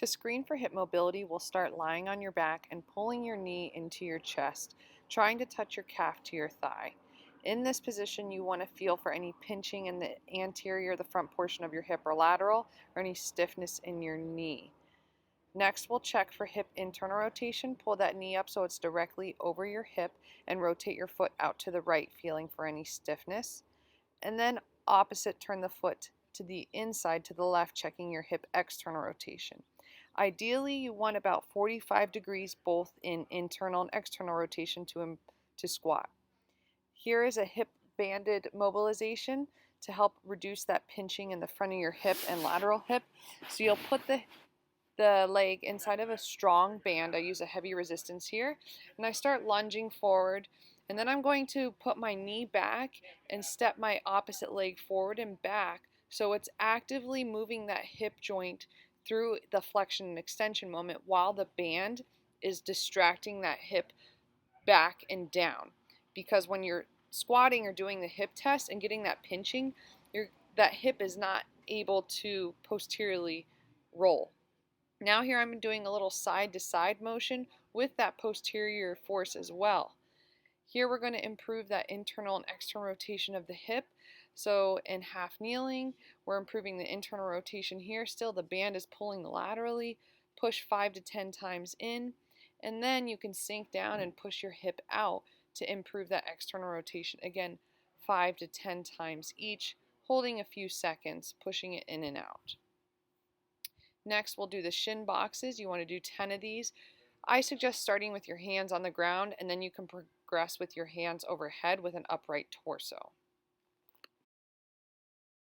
To screen for hip mobility, we'll start lying on your back and pulling your knee into your chest, trying to touch your calf to your thigh. In this position, you want to feel for any pinching in the anterior, the front portion of your hip or lateral, or any stiffness in your knee. Next, we'll check for hip internal rotation. Pull that knee up so it's directly over your hip and rotate your foot out to the right, feeling for any stiffness. And then opposite, turn the foot to the inside to the left, checking your hip external rotation. Ideally, you want about 45 degrees both in internal and external rotation to squat. Here is a hip banded mobilization to help reduce that pinching in the front of your hip and lateral hip. So you'll put the leg inside of a strong band. I use a heavy resistance here, and I start lunging forward, and then I'm going to put my knee back and step my opposite leg forward and back, so it's actively moving that hip joint through the flexion and extension moment while the band is distracting that hip back and down. Because when you're squatting or doing the hip test and getting that pinching, that hip is not able to posteriorly roll. Now here I'm doing a little side to side motion with that posterior force as well. Here we're going to improve that internal and external rotation of the hip. So in half kneeling, we're improving the internal rotation here. Still the band is pulling laterally. Push 5 to 10 times in, and then you can sink down and push your hip out to improve that external rotation. Again, 5 to 10 times each, holding a few seconds, pushing it in and out. Next, we'll do the shin boxes. You want to do 10 of these. I suggest starting with your hands on the ground, and then you can progress with your hands overhead with an upright torso.